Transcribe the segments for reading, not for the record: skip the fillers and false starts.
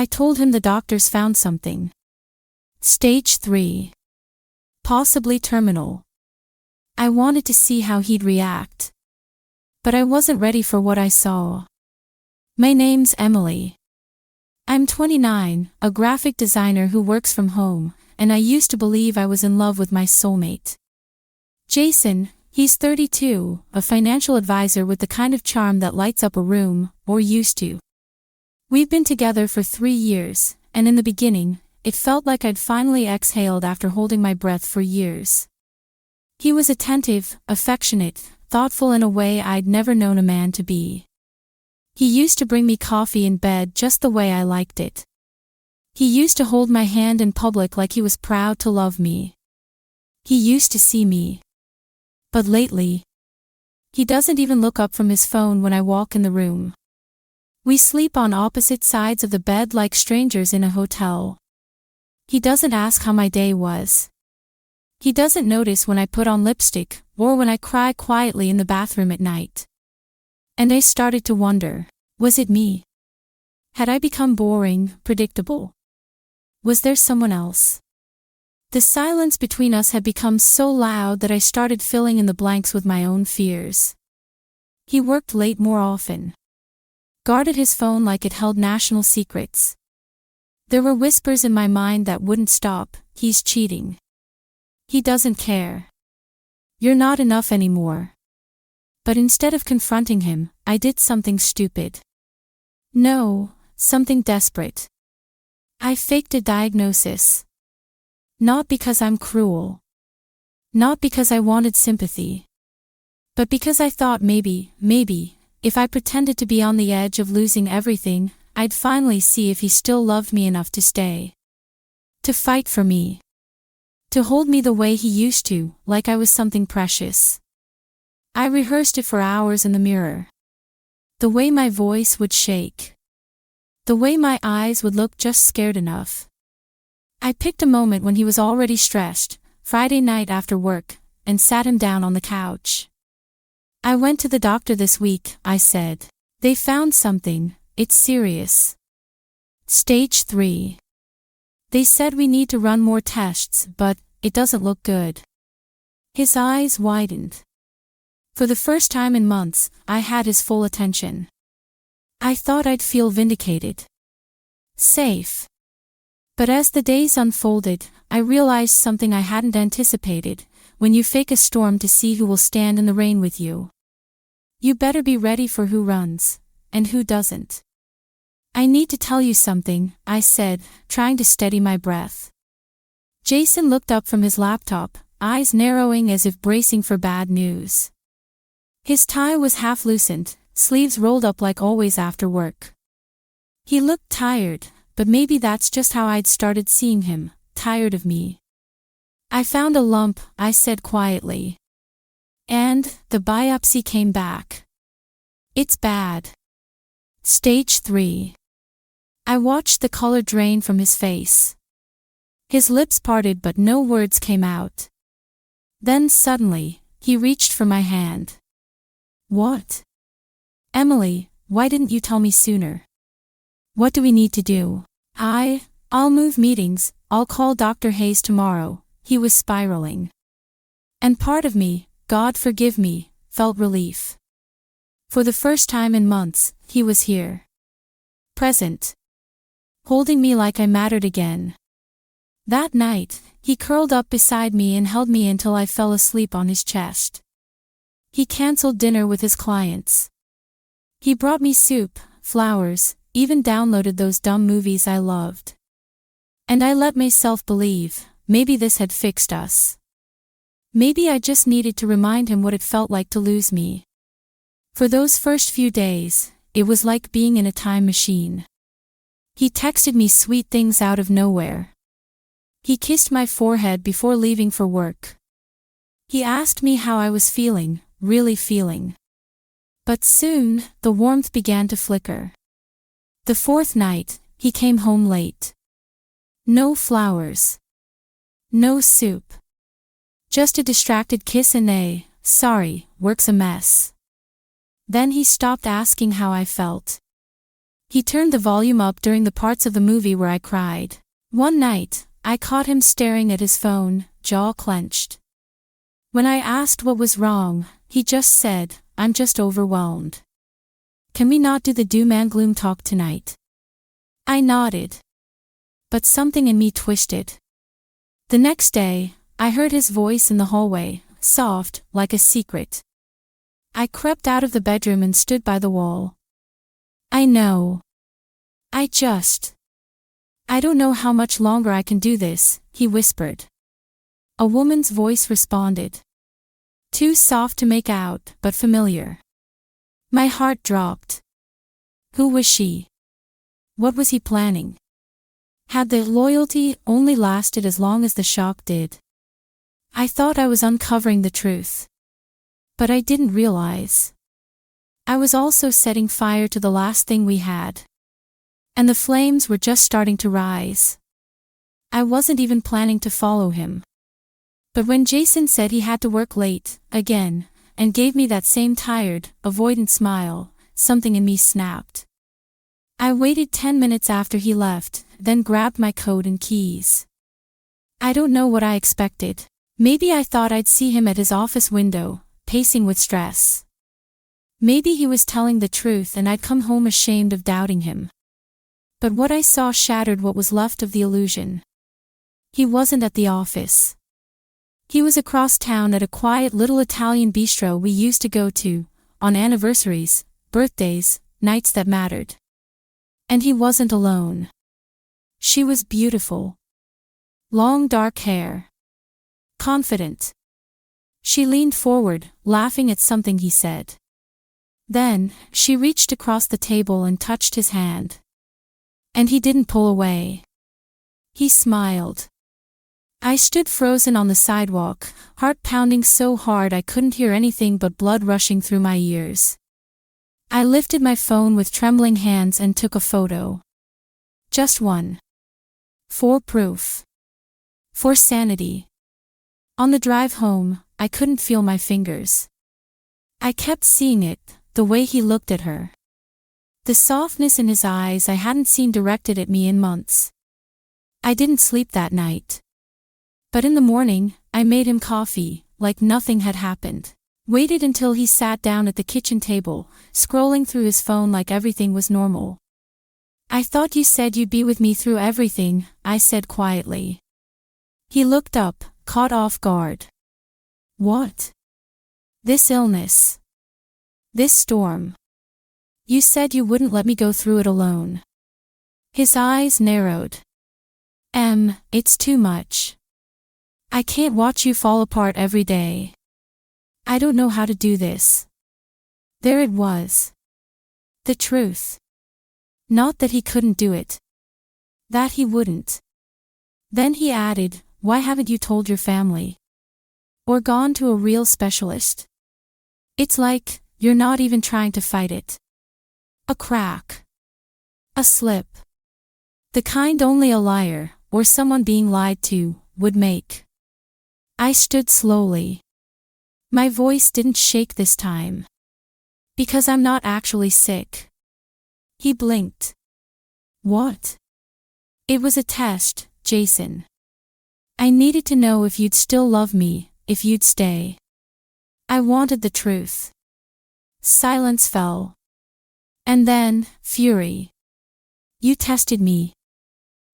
I told him the doctors found something. Stage 3. Possibly terminal. I wanted to see how he'd react. But I wasn't ready for what I saw. My name's Emily. I'm 29, a graphic designer who works from home, and I used to believe I was in love with my soulmate. Jason, he's 32, a financial advisor with the kind of charm that lights up a room, or used to. We've been together for 3 years, and in the beginning, it felt like I'd finally exhaled after holding my breath for years. He was attentive, affectionate, thoughtful in a way I'd never known a man to be. He used to bring me coffee in bed just the way I liked it. He used to hold my hand in public like he was proud to love me. He used to see me. But lately, he doesn't even look up from his phone when I walk in the room. We sleep on opposite sides of the bed like strangers in a hotel. He doesn't ask how my day was. He doesn't notice when I put on lipstick, or when I cry quietly in the bathroom at night. And I started to wonder, was it me? Had I become boring, predictable? Was there someone else? The silence between us had become so loud that I started filling in the blanks with my own fears. He worked late more often. Guarded his phone like it held national secrets. There were whispers in my mind that wouldn't stop, he's cheating. He doesn't care. You're not enough anymore. But instead of confronting him, I did something stupid. No, something desperate. I faked a diagnosis. Not because I'm cruel. Not because I wanted sympathy. But because I thought maybe, if I pretended to be on the edge of losing everything, I'd finally see if he still loved me enough to stay. To fight for me. To hold me the way he used to, like I was something precious. I rehearsed it for hours in the mirror. The way my voice would shake. The way my eyes would look just scared enough. I picked a moment when he was already stressed, Friday night after work, and sat him down on the couch. I went to the doctor this week, I said. They found something, it's serious. Stage 3. They said we need to run more tests, but it doesn't look good. His eyes widened. For the first time in months, I had his full attention. I thought I'd feel vindicated. Safe. But as the days unfolded, I realized something I hadn't anticipated. When you fake a storm to see who will stand in the rain with you, you better be ready for who runs, and who doesn't. I need to tell you something, I said, trying to steady my breath. Jason looked up from his laptop, eyes narrowing as if bracing for bad news. His tie was half loosened, sleeves rolled up like always after work. He looked tired, but maybe that's just how I'd started seeing him, tired of me. I found a lump, I said quietly. And the biopsy came back. It's bad. Stage 3. I watched the color drain from his face. His lips parted but no words came out. Then suddenly, he reached for my hand. What? Emily, why didn't you tell me sooner? What do we need to do? I'll move meetings, I'll call Dr. Hayes tomorrow, he was spiraling. And part of me, God forgive me, felt relief. For the first time in months, he was here. Present. Holding me like I mattered again. That night, he curled up beside me and held me until I fell asleep on his chest. He canceled dinner with his clients. He brought me soup, flowers, even downloaded those dumb movies I loved. And I let myself believe, maybe this had fixed us. Maybe I just needed to remind him what it felt like to lose me. For those first few days, it was like being in a time machine. He texted me sweet things out of nowhere. He kissed my forehead before leaving for work. He asked me how I was feeling, really feeling. But soon, the warmth began to flicker. The fourth night, he came home late. No flowers. No soup. Just a distracted kiss and a, sorry, work's a mess. Then he stopped asking how I felt. He turned the volume up during the parts of the movie where I cried. One night, I caught him staring at his phone, jaw clenched. When I asked what was wrong, he just said, "I'm just overwhelmed. Can we not do the doom and gloom talk tonight?" I nodded. But something in me twisted. The next day, I heard his voice in the hallway, soft, like a secret. I crept out of the bedroom and stood by the wall. I know. I don't know how much longer I can do this, he whispered. A woman's voice responded. Too soft to make out, but familiar. My heart dropped. Who was she? What was he planning? Had the loyalty only lasted as long as the shock did? I thought I was uncovering the truth. But I didn't realize. I was also setting fire to the last thing we had. And the flames were just starting to rise. I wasn't even planning to follow him. But when Jason said he had to work late, again, and gave me that same tired, avoidant smile, something in me snapped. I waited 10 minutes after he left, then grabbed my coat and keys. I don't know what I expected. Maybe I thought I'd see him at his office window, pacing with stress. Maybe he was telling the truth and I'd come home ashamed of doubting him. But what I saw shattered what was left of the illusion. He wasn't at the office. He was across town at a quiet little Italian bistro we used to go to, on anniversaries, birthdays, nights that mattered. And he wasn't alone. She was beautiful. Long dark hair. Confident. She leaned forward, laughing at something he said. Then, she reached across the table and touched his hand. And he didn't pull away. He smiled. I stood frozen on the sidewalk, heart pounding so hard I couldn't hear anything but blood rushing through my ears. I lifted my phone with trembling hands and took a photo. Just one. For proof. For sanity. On the drive home, I couldn't feel my fingers. I kept seeing it, the way he looked at her. The softness in his eyes I hadn't seen directed at me in months. I didn't sleep that night. But in the morning, I made him coffee, like nothing had happened. Waited until he sat down at the kitchen table, scrolling through his phone like everything was normal. I thought you said you'd be with me through everything, I said quietly. He looked up, caught off guard. What? This illness. This storm. You said you wouldn't let me go through it alone. His eyes narrowed. It's too much. I can't watch you fall apart every day. I don't know how to do this. There it was. The truth. Not that he couldn't do it. That he wouldn't. Then he added, why haven't you told your family? Or gone to a real specialist? It's like, you're not even trying to fight it. A crack. A slip. The kind only a liar, or someone being lied to, would make. I stood slowly. My voice didn't shake this time. Because I'm not actually sick. He blinked. What? It was a test, Jason. I needed to know if you'd still love me, if you'd stay. I wanted the truth. Silence fell. And then, fury. You tested me.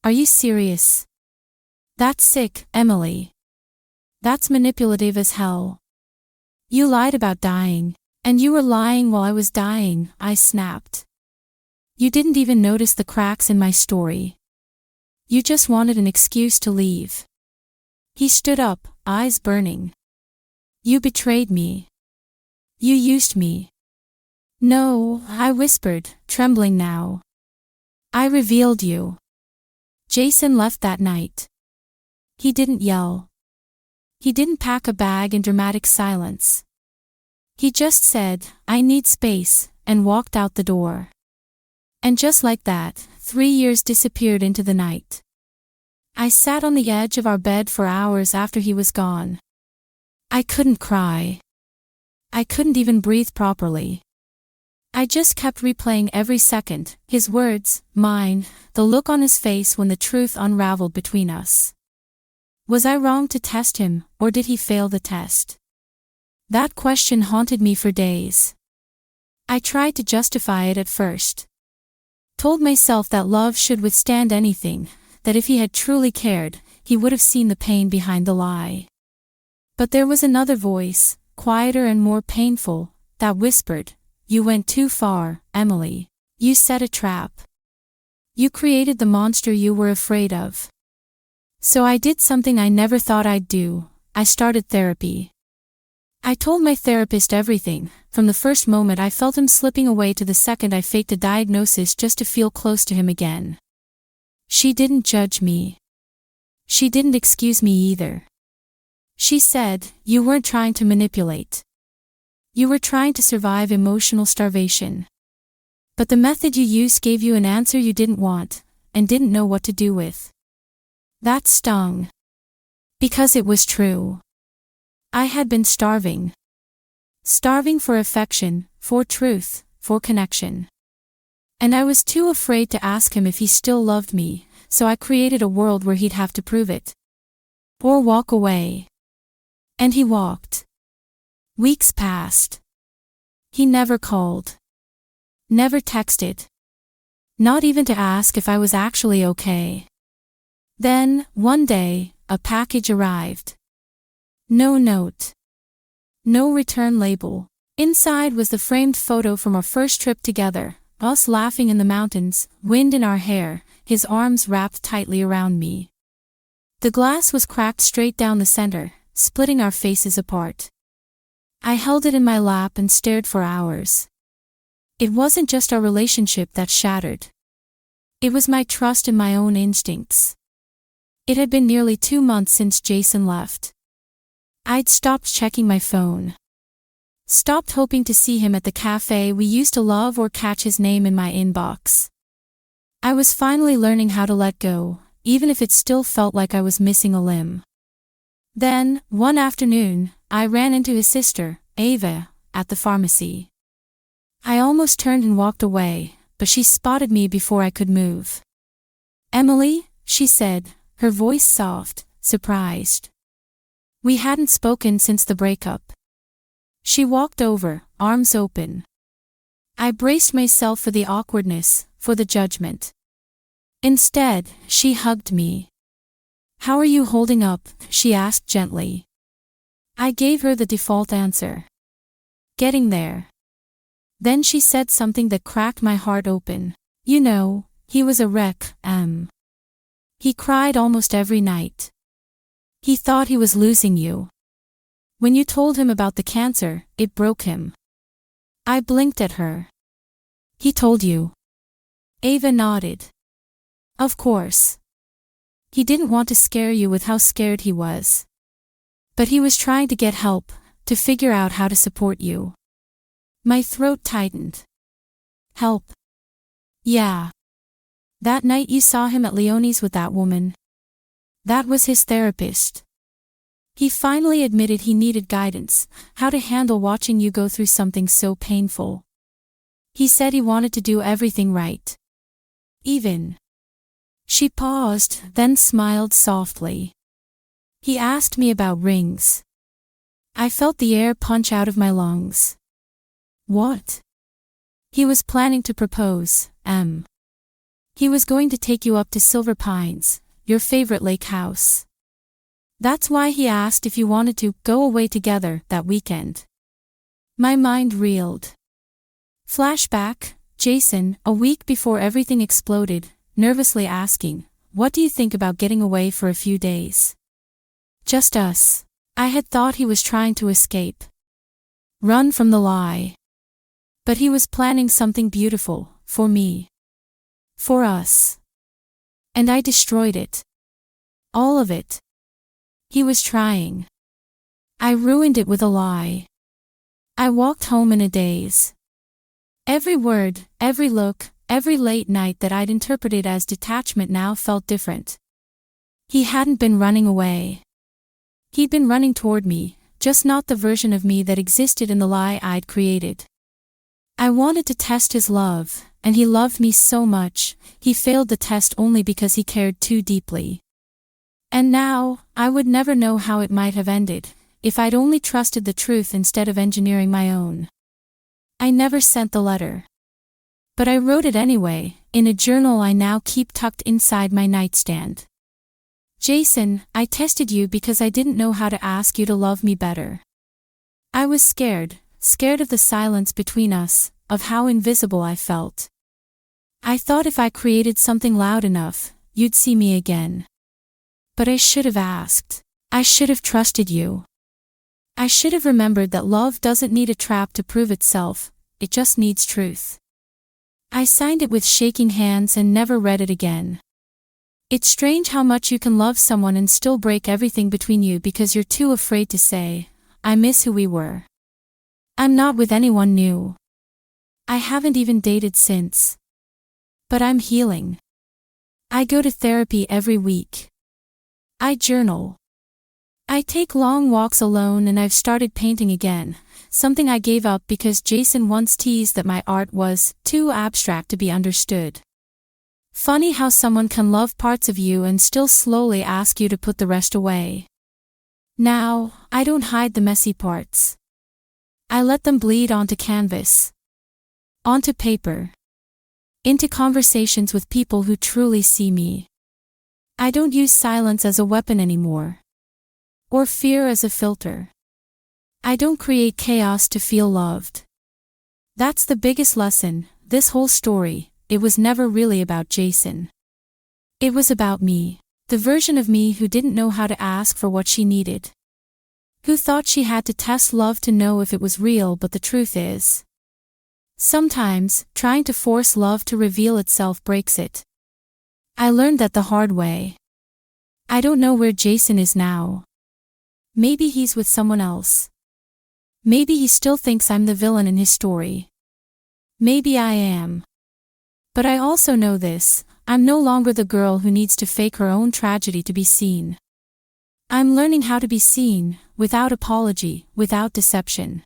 Are you serious? That's sick, Emily. That's manipulative as hell. You lied about dying, and you were lying while I was dying, I snapped. You didn't even notice the cracks in my story. You just wanted an excuse to leave. He stood up, eyes burning. You betrayed me. You used me. No, I whispered, trembling now. I revealed you. Jason left that night. He didn't yell. He didn't pack a bag in dramatic silence. He just said, I need space, and walked out the door. And just like that, 3 years disappeared into the night. I sat on the edge of our bed for hours after he was gone. I couldn't cry. I couldn't even breathe properly. I just kept replaying every second, his words, mine, the look on his face when the truth unraveled between us. Was I wrong to test him, or did he fail the test? That question haunted me for days. I tried to justify it at first. Told myself that love should withstand anything, that if he had truly cared, he would have seen the pain behind the lie. But there was another voice, quieter and more painful, that whispered, "You went too far, Emily. You set a trap. You created the monster you were afraid of." So I did something I never thought I'd do. I started therapy. I told my therapist everything, from the first moment I felt him slipping away to the second I faked a diagnosis just to feel close to him again. She didn't judge me. She didn't excuse me either. She said, "You weren't trying to manipulate. You were trying to survive emotional starvation. But the method you used gave you an answer you didn't want, and didn't know what to do with." That stung. Because it was true. I had been starving. Starving for affection, for truth, for connection. And I was too afraid to ask him if he still loved me, so I created a world where he'd have to prove it. Or walk away. And he walked. Weeks passed. He never called. Never texted. Not even to ask if I was actually okay. Then, one day, a package arrived. No note. No return label. Inside was the framed photo from our first trip together, us laughing in the mountains, wind in our hair, his arms wrapped tightly around me. The glass was cracked straight down the center, splitting our faces apart. I held it in my lap and stared for hours. It wasn't just our relationship that shattered. It was my trust in my own instincts. It had been nearly 2 months since Jason left. I'd stopped checking my phone. Stopped hoping to see him at the cafe we used to love or catch his name in my inbox. I was finally learning how to let go, even if it still felt like I was missing a limb. Then, one afternoon, I ran into his sister, Ava, at the pharmacy. I almost turned and walked away, but she spotted me before I could move. "Emily," she said, her voice soft, surprised. We hadn't spoken since the breakup. She walked over, arms open. I braced myself for the awkwardness, for the judgment. Instead, she hugged me. "How are you holding up?" she asked gently. I gave her the default answer. "Getting there." Then she said something that cracked my heart open. "You know, he was a wreck, Em. He cried almost every night. He thought he was losing you. When you told him about the cancer, it broke him." I blinked at her. "He told you?" Ava nodded. "Of course. He didn't want to scare you with how scared he was. But he was trying to get help, to figure out how to support you." My throat tightened. "Help?" "Yeah. That night you saw him at Leonie's with that woman. That was his therapist. He finally admitted he needed guidance, how to handle watching you go through something so painful. He said he wanted to do everything right. Even." She paused, then smiled softly. "He asked me about rings." I felt the air punch out of my lungs. "What?" "He was planning to propose, Em. He was going to take you up to Silver Pines, your favorite lake house. That's why he asked if you wanted to go away together that weekend." My mind reeled. Flashback, Jason, a week before everything exploded, nervously asking, "What do you think about getting away for a few days? Just us." I had thought he was trying to escape. Run from the lie. But he was planning something beautiful, for me. For us. And I destroyed it. All of it. He was trying. I ruined it with a lie. I walked home in a daze. Every word, every look, every late night that I'd interpreted as detachment now felt different. He hadn't been running away. He'd been running toward me, just not the version of me that existed in the lie I'd created. I wanted to test his love, and he loved me so much. He failed the test only because he cared too deeply. And now, I would never know how it might have ended, if I'd only trusted the truth instead of engineering my own. I never sent the letter. But I wrote it anyway, in a journal I now keep tucked inside my nightstand. Jason, I tested you because I didn't know how to ask you to love me better. I was scared of the silence between us, of how invisible I felt. I thought if I created something loud enough, you'd see me again. But I should have asked. I should have trusted you. I should have remembered that love doesn't need a trap to prove itself, it just needs truth. I signed it with shaking hands and never read it again. It's strange how much you can love someone and still break everything between you because you're too afraid to say, I miss who we were. I'm not with anyone new. I haven't even dated since. But I'm healing. I go to therapy every week. I journal. I take long walks alone and I've started painting again, something I gave up because Jason once teased that my art was too abstract to be understood. Funny how someone can love parts of you and still slowly ask you to put the rest away. Now, I don't hide the messy parts. I let them bleed onto canvas. Onto paper. Into conversations with people who truly see me. I don't use silence as a weapon anymore. Or fear as a filter. I don't create chaos to feel loved. That's the biggest lesson, this whole story, it was never really about Jason. It was about me, the version of me who didn't know how to ask for what she needed. Who thought she had to test love to know if it was real, but the truth is, sometimes, trying to force love to reveal itself breaks it. I learned that the hard way. I don't know where Jason is now. Maybe he's with someone else. Maybe he still thinks I'm the villain in his story. Maybe I am. But I also know this, I'm no longer the girl who needs to fake her own tragedy to be seen. I'm learning how to be seen, without apology, without deception.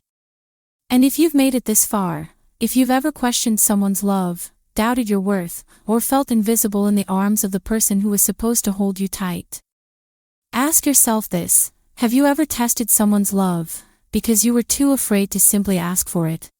And if you've made it this far, if you've ever questioned someone's love, doubted your worth, or felt invisible in the arms of the person who was supposed to hold you tight, ask yourself this, have you ever tested someone's love, because you were too afraid to simply ask for it?